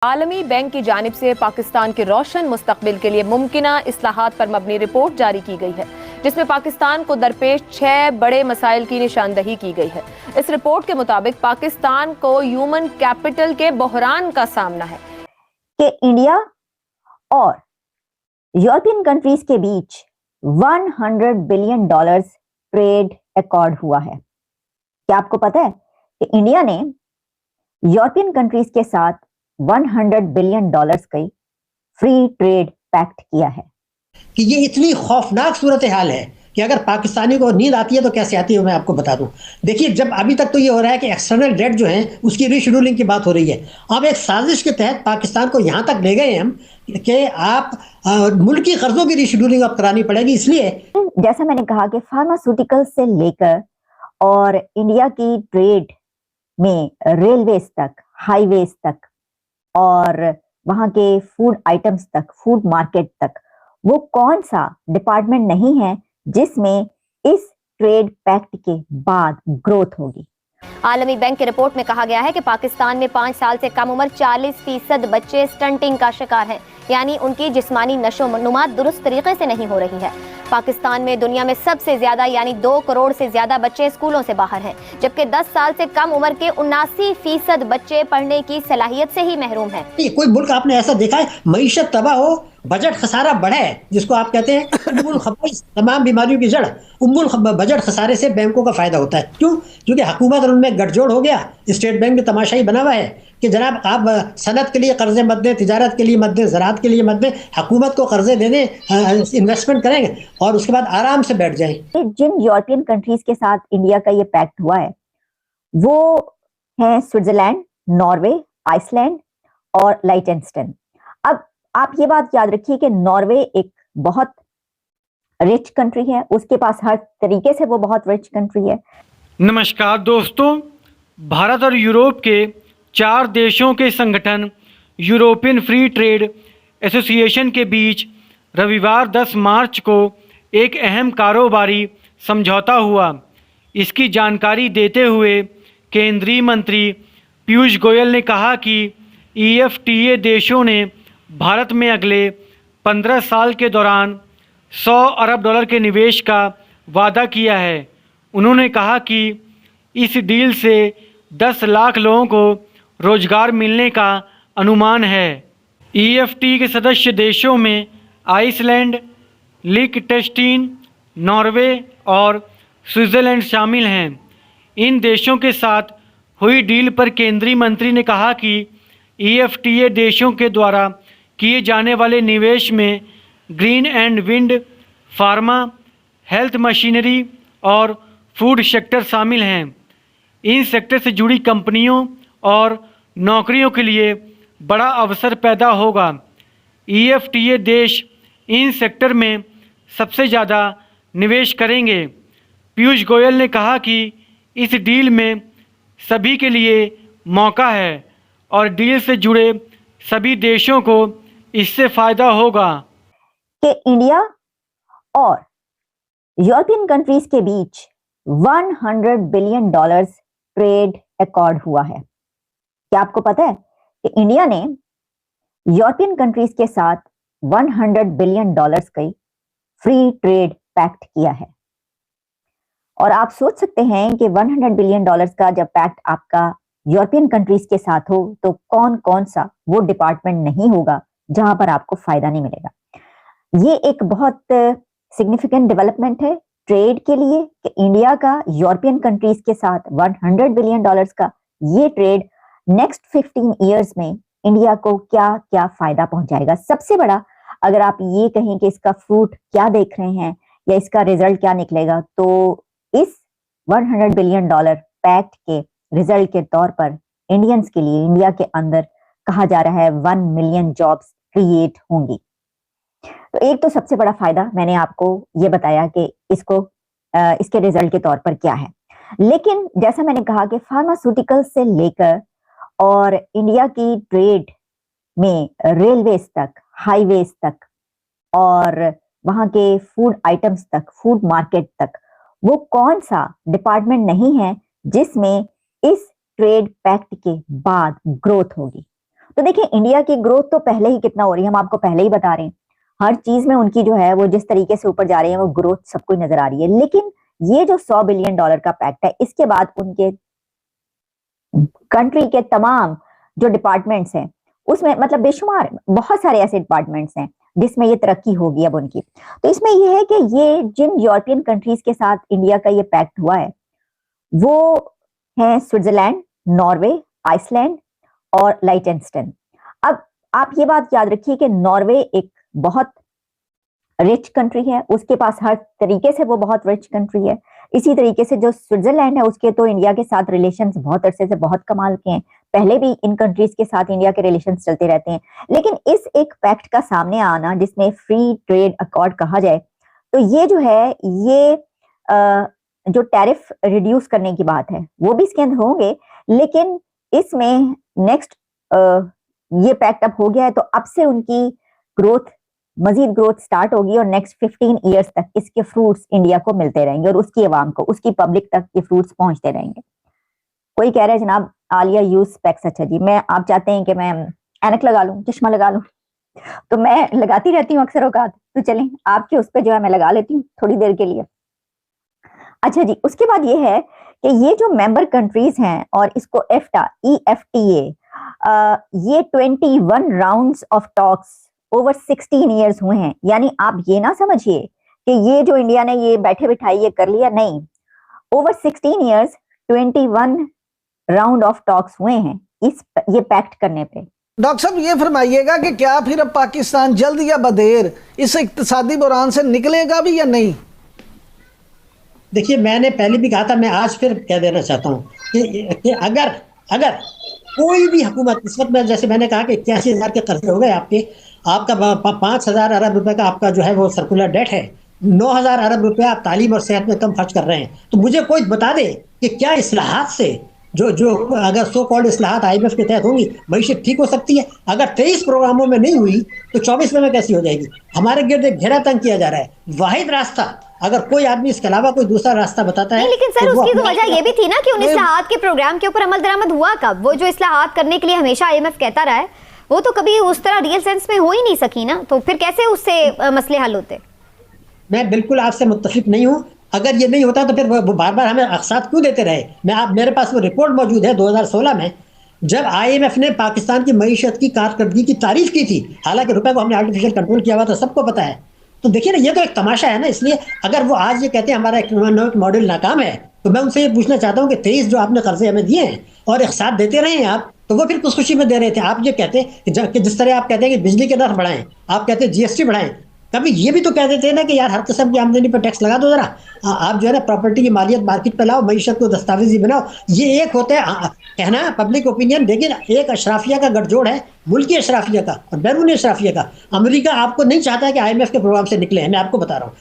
आलमी बैंक की जानिब से पाकिस्तान के रोशन मुस्तकबिल के लिए मुमकिना इस्लाहात पर मबनी रिपोर्ट जारी की गई है, जिसमें पाकिस्तान को दरपेश 6 बड़े मसाइल की निशानदही की गई है। इस रिपोर्ट के मुताबिक पाकिस्तान को ह्यूमन कैपिटल के बहरान का सामना है कि इंडिया और यूरोपियन कंट्रीज के बीच $100 बिलियन ट्रेड एकॉर्ड हुआ है। क्या आपको पता है कि इंडिया ने यूरोपियन कंट्रीज के साथ $100 बिलियन की फ्री ट्रेड पैक्ट किया है। कि ये इतनी खौफनाक सूरत हाल है कि अगर पाकिस्तानी को नींद आती है तो कैसे आती है, मैं आपको बता दूं। देखिए, जब अभी तक तो ये हो रहा है कि एक्सटर्नल डेट जो है उसकी रीशेड्यूलिंग की बात हो रही है। अब एक साजिश के तहत पाकिस्तान को यहाँ तक ले गए हम कि आप मुल्की कर्जों की रीशेड्यूलिंग अब करानी पड़ेगी। इसलिए जैसा मैंने कहा कि फार्मास्यूटिकल से लेकर और इंडिया की ट्रेड में रेलवेज तक, हाईवेज तक और वहां के फूड आइटम्स तक, फूड मार्केट तक, वो कौन सा डिपार्टमेंट नहीं है जिसमें इस ट्रेड पैक्ट के बाद ग्रोथ होगी। आलमी बैंक की रिपोर्ट में कहा गया है कि पाकिस्तान में 5 साल से कम उम्र 40% बच्चे स्टंटिंग का शिकार हैं, यानी उनकी जिस्मानी नशोनुमा दुरुस्त तरीके से नहीं हो रही है। पाकिस्तान में दुनिया में सबसे ज्यादा यानी 2 करोड़ से ज्यादा बच्चे स्कूलों से बाहर हैं, जबकि 10 साल से कम उम्र के 79% बच्चे पढ़ने की सलाहियत से ही महरूम हैं। कोई मुल्क आपने ऐसा देखा है मईशत तबाह हो, बजट खसारा बढ़े, जिसको आप कहते हैं उम्मुल खबाइस, तमाम बीमारियों की जड़ बजट खसारे से बैंकों का फायदा होता है। क्यों? क्योंकि हुकूमत और उनमें गठजोड़ हो गया। स्टेट बैंक में तमाशाई बना हुआ है कि जनाब आप सनत के लिए कर्जे मत दें, तिजारत के लिए मत दें, ज़राअत के लिए मत दें, हुकूमत को कर्जे दे दें, इन्वेस्टमेंट करेंगे और उसके बाद आराम से बैठ जाएं। जिन यूरोपियन कंट्रीज के साथ इंडिया का ये पैक्ट हुआ है वो हैं स्विट्जरलैंड, नॉर्वे, आइसलैंड और लाइटेनस्टाइन। अब आप ये बात याद रखिए कि नॉर्वे एक बहुत रिच कंट्री है, उसके पास हर तरीके से वो बहुत रिच कंट्री है। नमस्कार दोस्तों, भारत और यूरोप के 4 देशों के संगठन यूरोपियन फ्री ट्रेड एसोसिएशन के बीच रविवार 10 मार्च को एक अहम कारोबारी समझौता हुआ। इसकी जानकारी देते हुए केंद्रीय मंत्री पीयूष गोयल ने कहा कि EFTA देशों ने भारत में अगले 15 साल के दौरान $100 अरब के निवेश का वादा किया है। उन्होंने कहा कि इस डील से 10 लाख लोगों को रोजगार मिलने का अनुमान है। EFTA के सदस्य देशों में आइसलैंड, लिechtenstein, नॉर्वे और स्विट्ज़रलैंड शामिल हैं। इन देशों के साथ हुई डील पर केंद्रीय मंत्री ने कहा कि EFTA देशों के द्वारा किए जाने वाले निवेश में green and wind, pharma, health machinery और फूड सेक्टर शामिल हैं। इन सेक्टर से जुड़ी कंपनियों और नौकरियों के लिए बड़ा अवसर पैदा होगा। EFTA देश इन सेक्टर में सबसे ज़्यादा निवेश करेंगे। पीयूष गोयल ने कहा कि इस डील में सभी के लिए मौका है और डील से जुड़े सभी देशों को इससे फायदा होगा कि इंडिया और यूरोपियन कंट्रीज के बीच $100 बिलियन ट्रेड एकॉर्ड हुआ है। क्या आपको पता है कि इंडिया ने यूरोपियन कंट्रीज के साथ $100 बिलियन की फ्री ट्रेड पैक्ट किया है। और आप सोच सकते हैं कि $100 बिलियन का जब पैक्ट आपका यूरोपियन कंट्रीज के साथ हो तो कौन कौन सा वो डिपार्टमेंट नहीं होगा जहां पर आपको फायदा नहीं मिलेगा। ये एक बहुत सिग्निफिकेंट डेवलपमेंट है ट्रेड के लिए कि इंडिया का यूरोपियन कंट्रीज के साथ $100 बिलियन का ये ट्रेड नेक्स्ट 15 ईयर्स में इंडिया को क्या क्या फायदा पहुंचाएगा। सबसे बड़ा, अगर आप ये कहें कि इसका फ्रूट क्या देख रहे हैं या इसका रिजल्ट क्या निकलेगा, तो इस $100 बिलियन पैक्ट के रिजल्ट के तौर पर इंडियंस के लिए इंडिया के अंदर कहा जा रहा है 1 मिलियन जॉब्स क्रिएट होंगी। तो एक तो सबसे बड़ा फायदा मैंने आपको ये बताया कि इसके रिजल्ट के तौर पर क्या है। लेकिन जैसा मैंने कहा कि फार्मास्यूटिकल से लेकर और इंडिया की ट्रेड में रेलवेज तक, हाईवेज तक और वहां के फूड आइटम्स तक, फूड मार्केट तक, वो कौन सा डिपार्टमेंट नहीं है जिसमें इस ट्रेड पैक्ट के बाद ग्रोथ होगी। तो देखिए इंडिया की ग्रोथ तो पहले ही कितना हो रही है, हम आपको पहले ही बता रहे हैं। हर चीज में उनकी जो है वो जिस तरीके से ऊपर जा रही है वो ग्रोथ सबको नजर आ रही है। लेकिन ये जो $100 बिलियन का पैक्ट है, इसके बाद उनके कंट्री के तमाम जो डिपार्टमेंट्स हैं उसमें मतलब बेशुमार बहुत सारे ऐसे डिपार्टमेंट्स हैं जिसमें ये तरक्की होगी अब उनकी। तो इसमें ये है कि ये जिन यूरोपियन कंट्रीज के साथ इंडिया का ये पैक्ट हुआ है वो है स्विट्जरलैंड, नॉर्वे, आइसलैंड और लाइटेनस्टाइन। अब आप ये बात याद रखिए कि नॉर्वे एक बहुत रिच कंट्री है, उसके पास हर तरीके से वो बहुत रिच कंट्री है। इसी तरीके से जो स्विट्जरलैंड है उसके तो इंडिया के साथ रिलेशंस बहुत अरसे से बहुत कमाल के हैं, पहले भी इन कंट्रीज के साथ इंडिया के रिलेशंस चलते रहते हैं। लेकिन इस एक पैक्ट का सामने आना जिसमें फ्री ट्रेड अकॉर्ड कहा जाए, तो ये जो है ये जो टैरिफ रिड्यूस करने की बात है वो भी इसके अंदर होंगे। लेकिन इसमें नेक्स्ट ये पैक्ट अप हो गया है तो अब से उनकी ग्रोथ मजीद ग्रोथ स्टार्ट होगी और नेक्स्ट 15 ईयर्स तक इसके फ्रूट्स इंडिया को मिलते रहेंगे और उसकी आवाम को, उसकी पब्लिक तक ये फ्रूट्स पहुंचते रहेंगे। कोई कह रहा है जनाब आलिया यूज स्पेक्स। अच्छा जी, मैं आप चाहते हैं कि मैं ऐनक लगा लूं, चश्मा लगा लूं, तो मैं लगाती रहती हूँ अक्सर औकात, तो चलें आपके उस पर जो है मैं लगा लेती हूँ थोड़ी देर के लिए। अच्छा जी, उसके बाद ये है कि ये जो मेंबर कंट्रीज हैं और इसको EFTA ये 21 rounds of talks over 16 years हुए हैं। यानी आप ये ना समझिए कि ये जो इंडिया ने ये बैठे बिठाई ये कर लिया, नहीं, over 16 years 21 round of talks हुए हैं इस ये पैक्ट करने पे। डॉक्टर साहब ये फरमाइएगा कि क्या फिर अब पाकिस्तान जल्द या बदेर इस इक्तिसादी बुरान से निकलेगा भी या नहीं? देखिए, मैंने पहले भी कहा था, मैं आज फिर कह देना चाहता हूँ कि अगर कोई भी हुकूमत इस वक्त में, जैसे मैंने कहा कि 81,000 के कर्जे हो गए आपका 5,000 अरब रुपए का आपका जो है वो सर्कुलर डेट है, 9,000 अरब रुपए आप तालीम और सेहत में कम खर्च कर रहे हैं। तो मुझे कोई बता दे कि क्या इस्लाहात से जो अगर सो कॉल्ड इस्लाहात IMF के तहत होंगी, मईशत ठीक हो सकती है? अगर 23 प्रोग्रामों में नहीं हुई तो 24 में कैसी हो जाएगी? हमारे गिर्द एक घेरा तंग किया जा रहा है। वाहिद रास्ता, अगर कोई आदमी इसके अलावा कोई दूसरा रास्ता बताता है, लेकिन सर उसकी तो वजह ये भी थी ना कि उन इस्लाहात के प्रोग्राम के ऊपर अमल दरामद हुआ कब? वो जो इस्लाहात करने के लिए हमेशा IMF कहता रहा है वो तो कभी उस तरह रियल सेंस में हो ही नहीं सकी ना, तो फिर कैसे उससे मसले हल होते? मैं बिल्कुल आपसे मुत्तफिक नहीं हूँ। अगर ये नहीं होता तो फिर वो बार बार हमें अक़सात क्यों देते रहे? मेरे पास वो रिपोर्ट मौजूद है 2016 में, जब IMF ने पाकिस्तान की मईशत की कारकर्दगी की तारीफ की थी, हालांकि रुपए को हमने आर्टिफिशियल कंट्रोल किया हुआ था, सबको पता है। तो देखिए ना, ये तो एक तमाशा है ना। इसलिए अगर वो आज ये कहते हैं हमारा इकोनॉमिक मॉडल नाकाम है, तो मैं उनसे ये पूछना चाहता हूँ कि 23 जो आपने कर्जे हमें दिए हैं और एक साथ देते रहे हैं आप, तो वो फिर कुछ खुशी में दे रहे थे। आप ये कहते हैं कि जिस तरह आप कहते हैं कि बिजली के दर बढ़ाएं, आप कहते हैं GST बढ़ाएं, कभी ये भी तो कह देते हैं ना कि यार हर किस्म की आमदनी पर टैक्स लगा दो जरा, आप जो है ना प्रॉपर्टी की मालियत मार्केट पे लाओ, मईशत को दस्तावेजी बनाओ। ये एक होता है कहना पब्लिक ओपिनियन। देखिए एक अशराफिया का गठजोड़ है, मुल्की अशराफिया का और बैरूनी अशराफिया का। अमेरिका आपको नहीं चाहता है कि IMF के प्रोग्राम से निकले हैं, मैं आपको बता रहा हूँ।